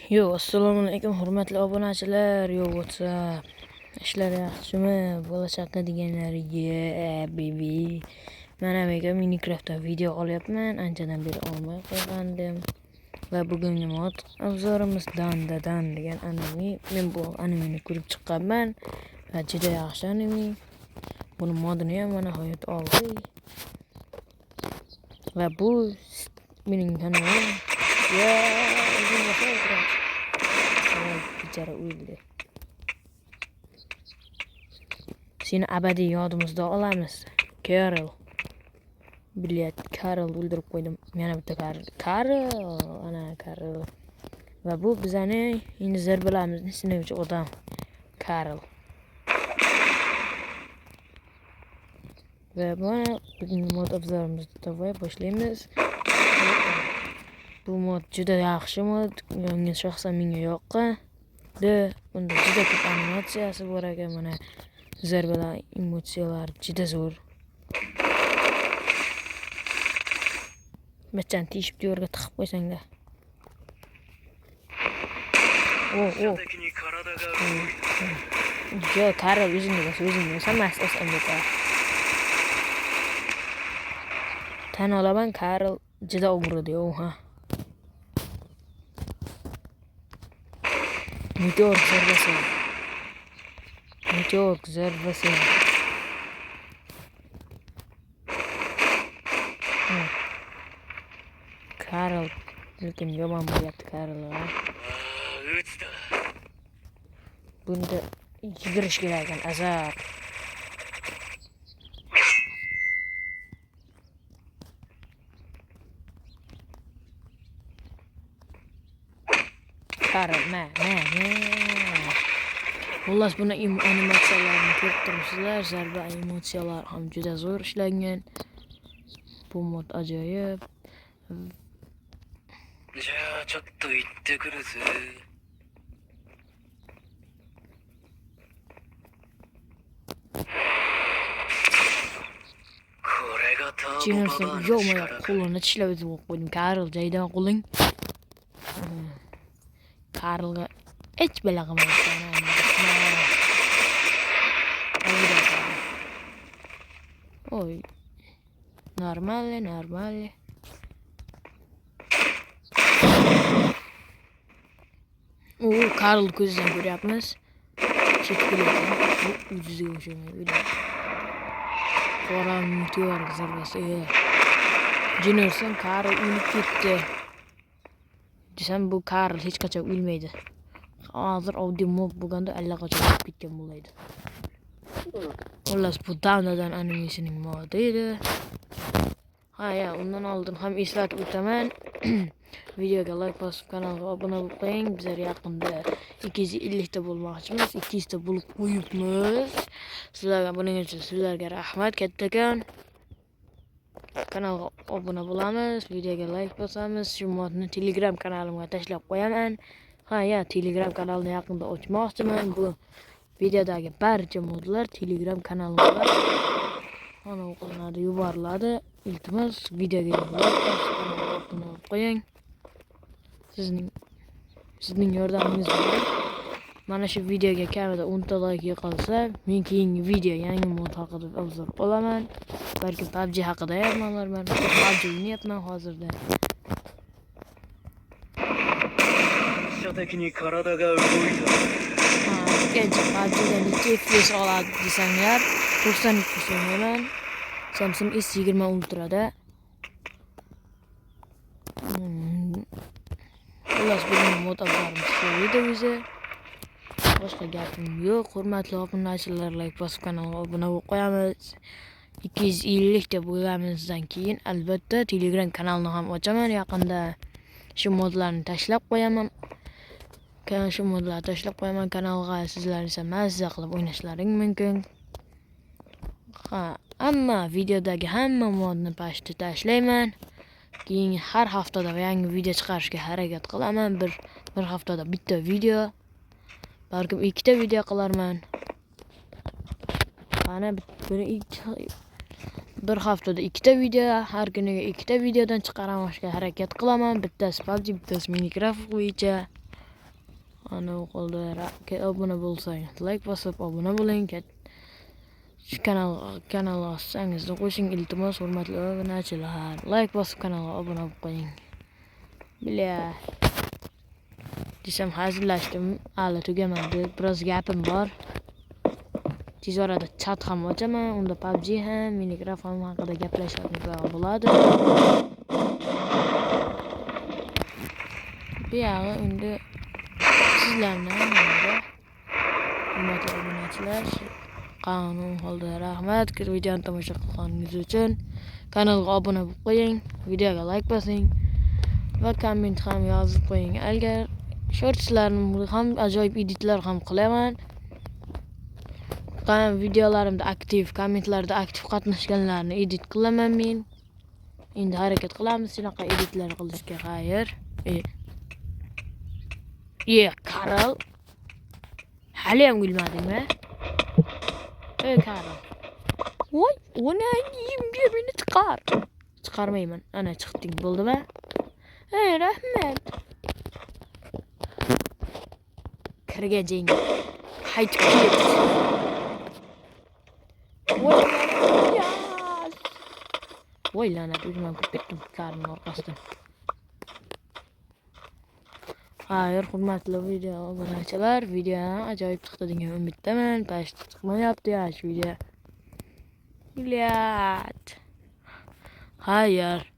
Yo, assalomu alaykum hurmatli obunachilar. Yo, WhatsApp. Ishlar yaxshimi? Bola chaqa deganlariga, baby. Mana mega Minecraftda video olyapman. Anchadan beri olmay qo'ygandim. Va bugungi mod obzorimiz Dan degan anime. Men bu animeni ko'rib chiqqanman va juda yaxshi anime. Buni modini ham mana hayot oldi. Va bu mening kanalim. Ya, bichara o'ldi. Seni abadiy yodimizda olamiz. Carol. Bilyat Carol o'ldirib qo'ydim. Yana bitta Carol. Ana Carol. Va bu bizani endi zarbalarimizni sinovchi odam. Carol. Va mana bugungi mod obzorimizni davay boshlaymiz. Bu mod juda yaxshi mod. Menga shaxsan menga yoqqan. Bunda juda ko'p animatsiyasi bor ekan, mana zarbalar, emotsiyalar juda zo'r. Machan tishib devorga tiqib qo'ysanglar. Yo, Carol o'zingni hammasi oson-oson. Tan olaman, Carol juda og'ridi, ha. Meteor zarbasi. Carol lekin yomon bo'lyapti Carol. Bunda yugurish kerak ekan, azab. Carol, Xullas buni animatsiyalarni ko'rib turibsizlar. Zarba emotsiyalar ham juda zo'r ishlangan. Bu mod ajoyib. Chinarsan, yo'q, qo'lini tishlab o'zib qo'ydim. Carol, jaydan qo'ling. Carolga hech bela qilmaysan. Oy. Normal. Carol ko'zidan ko'ryapmiz. Chetkiladi. Bu yuziga o'xshamaydi. Qora meteor zarbasi. Jinnerson Carol o'lib ketdi. Desam bu Carol hech qachon o'lmaydi. Hozir audio mob bo'lganda allaqachon o'lib ketgan bo'laydi. Xullas bu Dan animasining modi edi. Ya, undan oldin ham eslatib o'taman. Videoga like bosib, kanalga obuna bo'lib qo'ying. Bizlar yaqinda 250 ta bo'lmoqchimiz. 200 ta bo'lib qo'yibmiz. Sizlarga buning uchun sizlarga rahmat kattakon. Kanalga obuna bo'lamiz, videoga like bosamiz. Shu modni Telegram kanalimga tashlab qo'yaman. Ya, Telegram kanalini yaqinda ochmoqchiman. Bu videodagi barcha modlar Telegram kanalimga yuboriladi. Iltimos videoga like bosib, kanalga obuna bo'lib qo'ying. Sizning yordamingiz bilan mana shu videoga kamida 10 ta like yiqilsa, men keyingi video yangi mod haqida obzor olaman. Balki PUBG haqida ham olarman. PUBG o'ynayapman hozirda. Endi PUBG'da necha FPS oladi desanglar, 92 o'ynayman. Samsung S20 Ultra'da. Xullas bugun mod obzorimiz shu edi o'zi. Boshqa gapim yo'q. Hurmatli obunachilar, like bosib kanalga obuna bo'lib qo'yamiz. 250 ta bo'lganimizdan keyin albatta Telegram kanalini ham ochaman yaqinda. Shu modlarni tashlab qo'yaman. Kanalga. Sizlar esa mazza qilib o'ynashlaring mumkin. Ammo videodagi hamma modni pastga tashlayman. Keyin har haftada yangi video chiqarishga harakat qilaman. Bir haftada bitta video, balkim 2 ta video qilarman. Mana buni bir haftada 2 ta video, har kuniga 2 ta videodan chiqarishga harakat qilaman. Bittasi PUBG, bittasi Minecraft bo'yicha. Ana qoldi. Obuna bo'lsangiz, like bosib obuna bo'ling. Şu kanalga olsangiz qo'shing, iltimos, hurmatli obunachilar. Like bosib kanalga obuna bo'lib qo'ying. Bilya. Desam hazillashdim. Hali tugamadi. Biroz gapim bor. Tez orada chat ham ochaman. Unda PUBG ham, Minecraft ham haqida gaplashadigan bo'ladi. Bu yağı indi sizlerle hurmatli obunachilar, qonun holda rahmat. Videoni tomosha qilganingiz uchun kanalga obuna bo'lib qo'ying, videoga like bosing va komment ham yozib qo'ying. Agar shortslarni ham ajoyib editlar ham qilaman. Videolarimda aktiv, kommentlarda aktiv qatnashganlarni edit qilaman men. Endi harakat qilamiz shunaqa editlar qilishga. Xayr. Karl. Haliyam gülmedin mi? Karl. Voy, o ne diyeyim bir beni çıkar. Çıkarmayayım. Ana çıktın, buldu mu? Rahmet. Kırgacın. Haydi git. Voy lan. Voy lan, ben gittim Karl'ın arkasından. Hayır, hurmatli video obunachilar, video ajoyib chiqdi degan umiddaman. Pashta chiqmayapti ya shu video. Hayır.